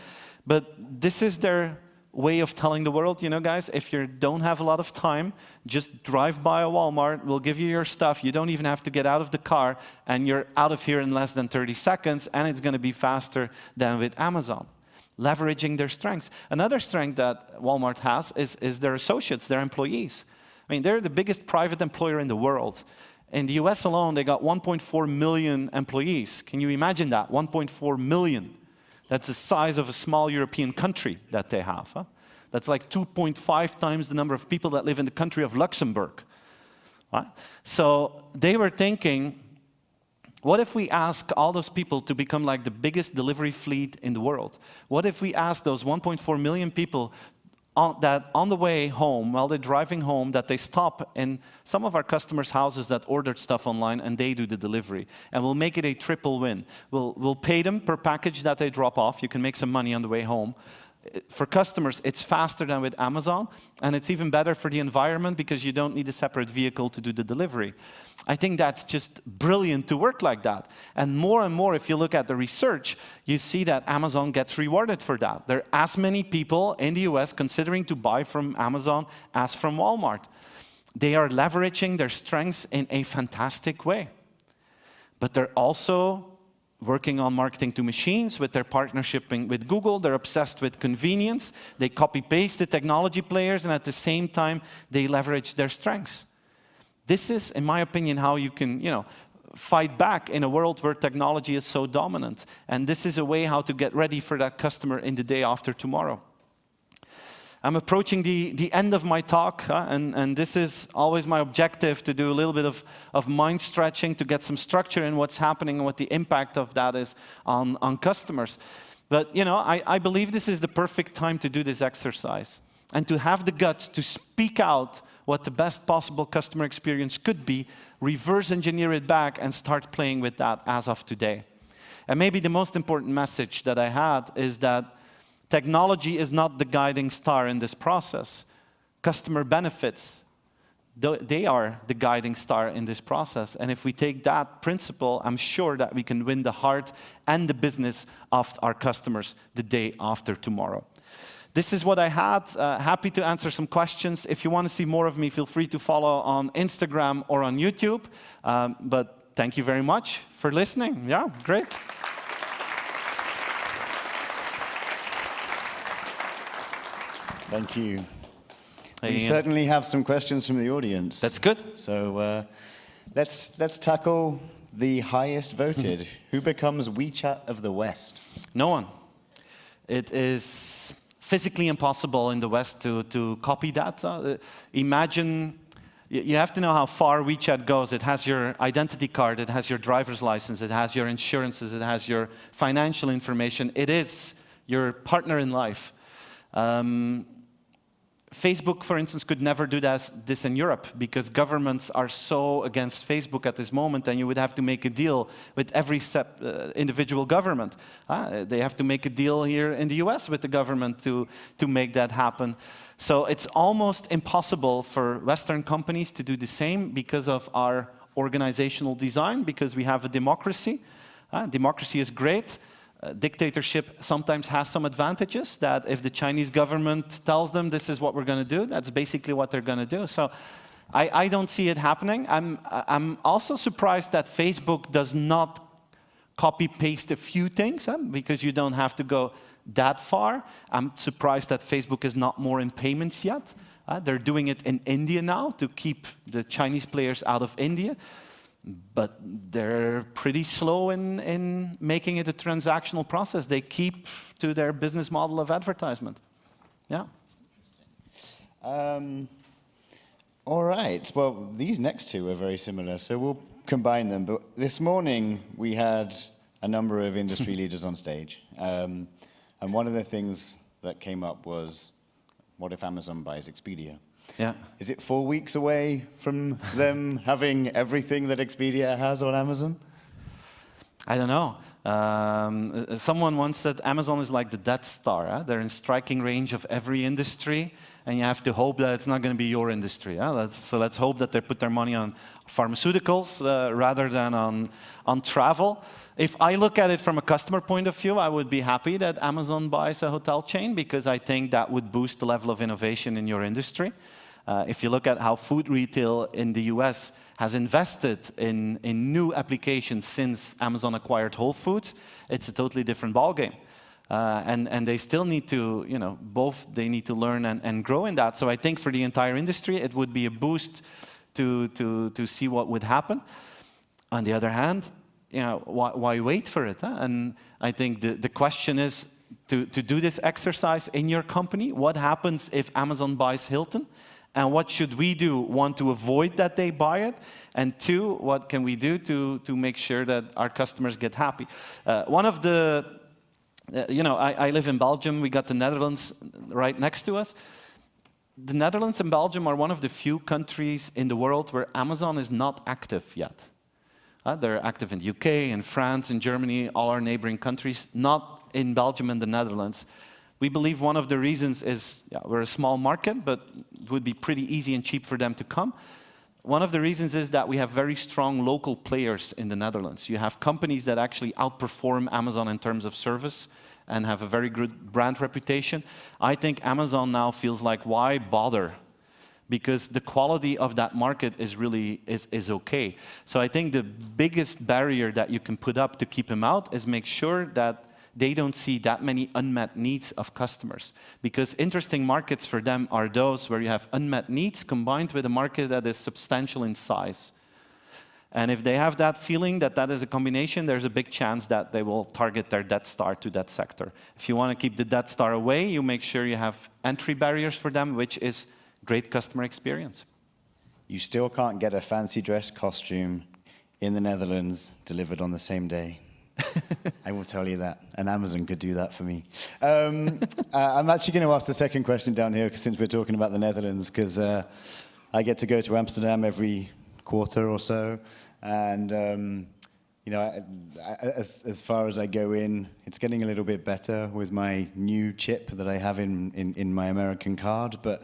B: But this is their way of telling the world, you know, guys, if you don't have a lot of time, just drive by a Walmart, we'll give you your stuff, you don't even have to get out of the car, and you're out of here in less than 30 seconds, and it's going to be faster than with Amazon. Leveraging their strengths. Another strength that Walmart has is their associates, their employees. I mean, they're the biggest private employer in the world. In the US alone, they got 1.4 million employees. Can you imagine that? 1.4 million. That's the size of a small European country that they have. Huh? That's like 2.5 times the number of people that live in the country of Luxembourg. Right? So they were thinking, what if we ask all those people to become like the biggest delivery fleet in the world? What if we ask those 1.4 million people that on the way home, while they're driving home, that they stop in some of our customers' houses that ordered stuff online and they do the delivery. And we'll make it a triple win. We'll pay them per package that they drop off. You can make some money on the way home. For customers, it's faster than with Amazon, and it's even better for the environment because you don't need a separate vehicle to do the delivery. I think that's just brilliant to work like that. And more, if you look at the research, you see that Amazon gets rewarded for that. There are as many people in the US considering to buy from Amazon as from Walmart. They are leveraging their strengths in a fantastic way. But they're also working on marketing to machines with their partnership with Google. They're obsessed with convenience. They copy-paste the technology players, and at the same time, they leverage their strengths. This is, in my opinion, how you can, fight back in a world where technology is so dominant. And this is a way how to get ready for that customer in the day after tomorrow. I'm approaching the end of my talk, and this is always my objective, to do a little bit of mind stretching, to get some structure in what's happening and what the impact of that is on customers. But I believe this is the perfect time to do this exercise and to have the guts to speak out what the best possible customer experience could be, reverse engineer it back, and start playing with that as of today. And maybe the most important message that I had is that technology is not the guiding star in this process. Customer benefits, they are the guiding star in this process. And if we take that principle, I'm sure that we can win the heart and the business of our customers the day after tomorrow. This is what I had. Happy to answer some questions. If you want to see more of me, feel free to follow on Instagram or on YouTube. But thank you very much for listening. Yeah, great.
A: Thank you. We certainly have some questions from the audience.
B: That's good.
A: So let's tackle the highest voted. Who becomes WeChat of the West?
B: No one. It is physically impossible in the West to copy that. Imagine you have to know how far WeChat goes. It has your identity card, it has your driver's license, it has your insurances, it has your financial information. It is your partner in life. Facebook, for instance, could never do this in Europe because governments are so against Facebook at this moment, and you would have to make a deal with every individual government. They have to make a deal here in the US with the government to make that happen. So it's almost impossible for Western companies to do the same because of our organizational design, because we have a democracy. Democracy is great. Dictatorship sometimes has some advantages that if the Chinese government tells them this is what we're going to do, that's basically what they're going to do. So I don't see it happening. I'm also surprised that Facebook does not copy-paste a few things, because you don't have to go that far. I'm surprised that Facebook is not more in payments yet. They're doing it in India now to keep the Chinese players out of India. But they're pretty slow in making it a transactional process. They keep to their business model of advertisement. Yeah.
A: All right. Well, these next two are very similar, so we'll combine them. But this morning, we had a number of industry leaders on stage. And one of the things that came up was, what if Amazon buys Expedia?
B: Yeah.
A: Is it 4 weeks away from them having everything that Expedia has on Amazon?
B: I don't know. Someone once said Amazon is like the Death Star. They're in striking range of every industry, and you have to hope that it's not going to be your industry. So let's hope that they put their money on pharmaceuticals rather than on travel. If I look at it from a customer point of view, I would be happy that Amazon buys a hotel chain because I think that would boost the level of innovation in your industry. If you look at how food retail in the US has invested in new applications since Amazon acquired Whole Foods, it's a totally different ballgame. And they still need to, they need to learn and grow in that. So I think for the entire industry, it would be a boost to see what would happen. On the other hand, why wait for it? And I think the question is to do this exercise in your company. What happens if Amazon buys Hilton? And what should we do? One, to avoid that they buy it, and two, what can we do to make sure that our customers get happy? One of the, I live in Belgium. We got the Netherlands right next to us. The Netherlands and Belgium are one of the few countries in the world where Amazon is not active yet. They're active in the UK, in France, in Germany, all our neighboring countries, not in Belgium and the Netherlands. We believe one of the reasons is we're a small market, but it would be pretty easy and cheap for them to come. One of the reasons is that we have very strong local players in the Netherlands. You have companies that actually outperform Amazon in terms of service and have a very good brand reputation. I think Amazon now feels like, why bother? Because the quality of that market is really is okay. So I think the biggest barrier that you can put up to keep them out is make sure that they don't see that many unmet needs of customers. Because interesting markets for them are those where you have unmet needs combined with a market that is substantial in size. And if they have that feeling that that is a combination, there's a big chance that they will target their Death Star to that sector. If you want to keep the Death Star away, you make sure you have entry barriers for them, which is great customer experience.
A: You still can't get a fancy dress costume in the Netherlands delivered on the same day. I will tell you that, and Amazon could do that for me. I'm actually going to ask the second question down here, since we're talking about the Netherlands, because I get to go to Amsterdam every quarter or so, and as far as I go in, it's getting a little bit better with my new chip that I have in my American card, but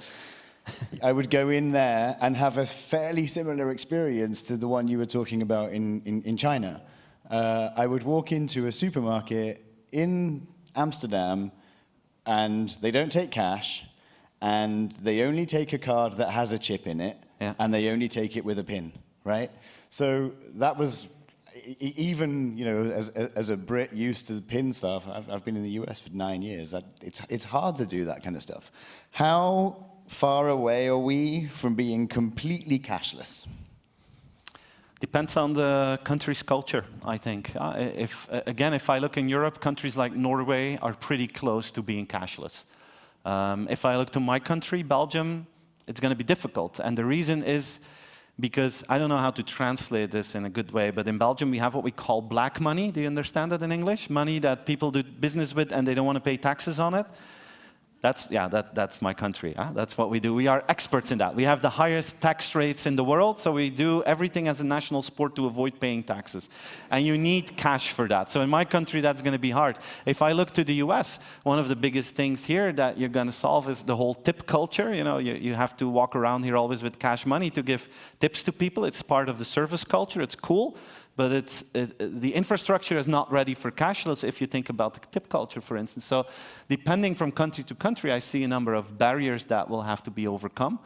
A: I would go in there and have a fairly similar experience to the one you were talking about in China. I would walk into a supermarket in Amsterdam, and they don't take cash, and they only take a card that has a chip in it, and they only take it with a PIN, right? So that was, even as a Brit used to the PIN stuff, I've been in the US for 9 years. It's hard to do that kind of stuff. How far away are we from being completely cashless?
B: Depends on the country's culture, I think. If I look in Europe, countries like Norway are pretty close to being cashless. If I look to my country, Belgium, it's going to be difficult. And the reason is because I don't know how to translate this in a good way, but in Belgium we have what we call black money. Do you understand that in English? Money that people do business with and they don't want to pay taxes on it. That's my country. Huh? That's what we do. We are experts in that. We have the highest tax rates in the world, so we do everything as a national sport to avoid paying taxes. And you need cash for that. So in my country, that's going to be hard. If I look to the US, one of the biggest things here that you're going to solve is the whole tip culture. You know, you have to walk around here always with cash money to give tips to people. It's part of the service culture. It's cool. But the infrastructure is not ready for cashless if you think about the tip culture, for instance. So depending from country to country, I see a number of barriers that will have to be overcome.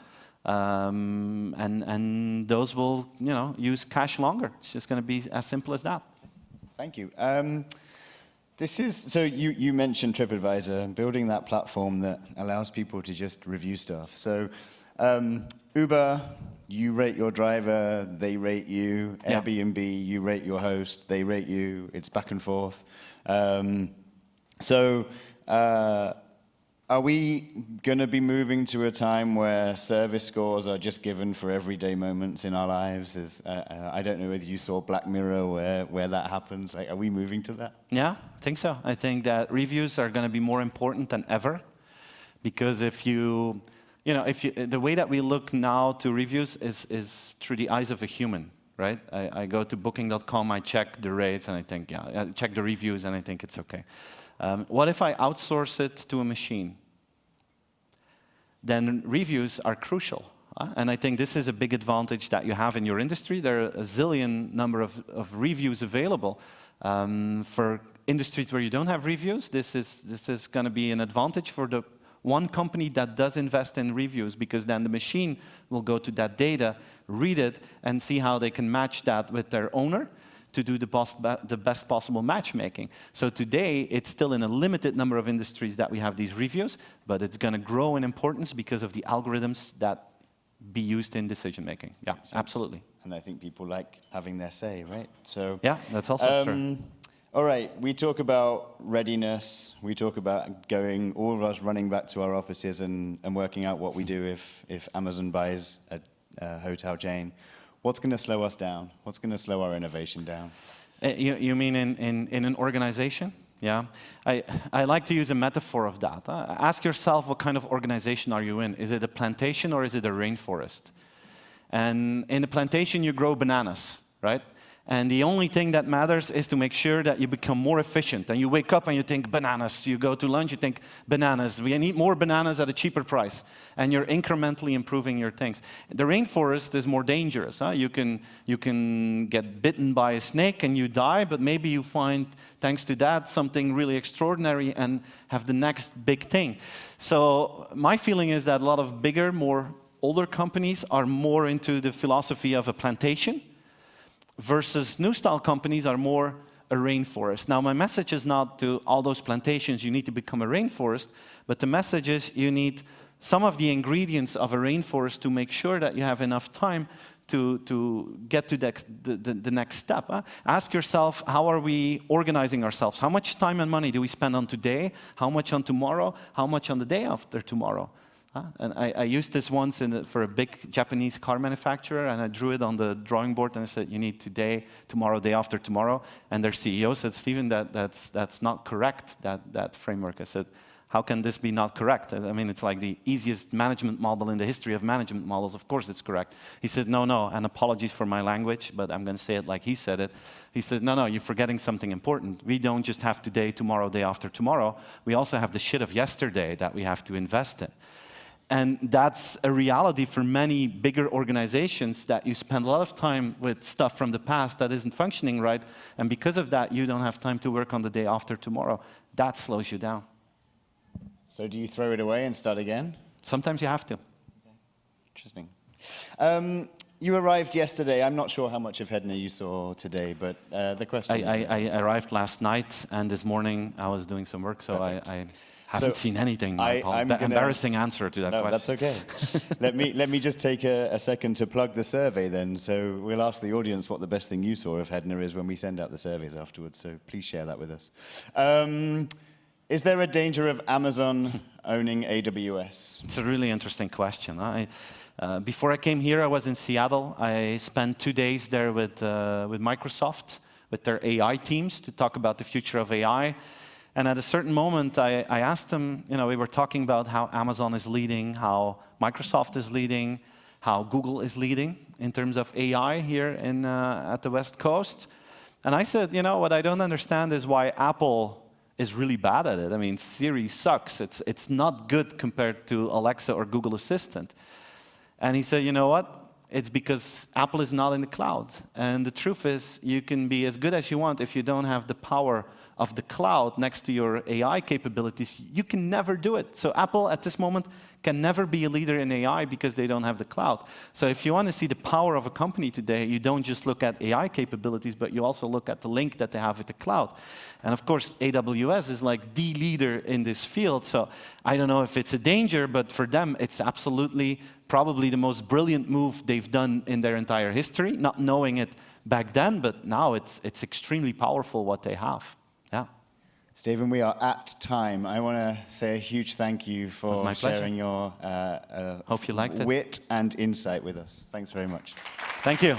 B: And those will, use cash longer. It's just going to be as simple as that.
A: Thank you. So you mentioned TripAdvisor, building that platform that allows people to just review stuff. So Uber, you rate your driver, they rate you.
B: Yeah.
A: Airbnb, you rate your host, they rate you. It's back and forth. Are we going to be moving to a time where service scores are just given for everyday moments in our lives? I don't know whether you saw Black Mirror where that happens. Are we moving to that?
B: Yeah, I think so. I think that reviews are going to be more important than ever, because the way that we look now to reviews is through the eyes of a human, right? I go to booking.com, I check the rates, and I think, I check the reviews, and I think it's okay. What if I outsource it to a machine? Then reviews are crucial. And I think this is a big advantage that you have in your industry. There are a zillion number of reviews available. For industries where you don't have reviews, this is going to be an advantage for the one company that does invest in reviews, because then the machine will go to that data, read it, and see how they can match that with their owner to do the best possible matchmaking. So today, it's still in a limited number of industries that we have these reviews, but it's going to grow in importance because of the algorithms that be used in decision making. Yeah, absolutely.
A: And I think people like having their say, right? So
B: yeah, that's also true.
A: All right, we talk about readiness. We talk about all of us running back to our offices and working out what we do if Amazon buys a hotel chain. What's going to slow us down? What's going to slow our innovation down?
B: You mean in an organization? Yeah. I like to use a metaphor of that. Ask yourself, what kind of organization are you in? Is it a plantation or is it a rainforest? And in a plantation, you grow bananas, right? And the only thing that matters is to make sure that you become more efficient. And you wake up and you think bananas. You go to lunch, you think bananas. We need more bananas at a cheaper price. And you're incrementally improving your things. The rainforest is more dangerous. Huh? You can get bitten by a snake and you die, but maybe you find, thanks to that, something really extraordinary and have the next big thing. So my feeling is that a lot of bigger, more older companies are more into the philosophy of a plantation, versus new style companies are more a rainforest. Now, my message is not to all those plantations, you need to become a rainforest, but the message is you need some of the ingredients of a rainforest to make sure that you have enough time to get to the next step. Huh? Ask yourself, how are we organizing ourselves? How much time and money do we spend on today? How much on tomorrow? How much on the day after tomorrow? And I used this once for a big Japanese car manufacturer, and I drew it on the drawing board, and I said, you need today, tomorrow, day after tomorrow. And their CEO said, Steven, that's not correct, that framework. I said, how can this be not correct? I mean, it's like the easiest management model in the history of management models. Of course it's correct. He said, no, and apologies for my language, but I'm going to say it like he said it. He said, no, you're forgetting something important. We don't just have today, tomorrow, day after tomorrow. We also have the shit of yesterday that we have to invest in. And that's a reality for many bigger organizations, that you spend a lot of time with stuff from the past that isn't functioning right, and because of that, you don't have time to work on the day after tomorrow. That slows you down.
A: So do you throw it away and start again?
B: Sometimes you have to.
A: Okay. Interesting. You arrived yesterday. I'm not sure how much of HEDNA you saw today, but the question is...
B: I arrived last night, and this morning I was doing some work, so I haven't seen anything. Embarrassing answer to that question.
A: That's okay. let me just take a second to plug the survey then. So we'll ask the audience what the best thing you saw of HEDNA is when we send out the surveys afterwards. So please share that with us. Is there a danger of Amazon owning AWS?
B: It's a really interesting question. Before I came here, I was in Seattle. I spent 2 days there with Microsoft, with their AI teams, to talk about the future of AI. And at a certain moment, I asked them, we were talking about how Amazon is leading, how Microsoft is leading, how Google is leading in terms of AI here at the West Coast. And I said, what I don't understand is why Apple is really bad at it. I mean, Siri sucks. It's not good compared to Alexa or Google Assistant. And he said, you know what? It's because Apple is not in the cloud. And the truth is, you can be as good as you want if you don't have the power of the cloud next to your AI capabilities. You can never do it. So Apple, at this moment, can never be a leader in AI because they don't have the cloud. So if you want to see the power of a company today, you don't just look at AI capabilities, but you also look at the link that they have with the cloud. And of course, AWS is like the leader in this field. So I don't know if it's a danger, but for them, it's absolutely probably the most brilliant move they've done in their entire history, not knowing it back then, but now it's extremely powerful what they have. Yeah.
A: Stephen, we are at time. I want to say a huge thank you for sharing your
B: Hope you liked it.
A: wit and insight with us. Thanks very much.
B: Thank you.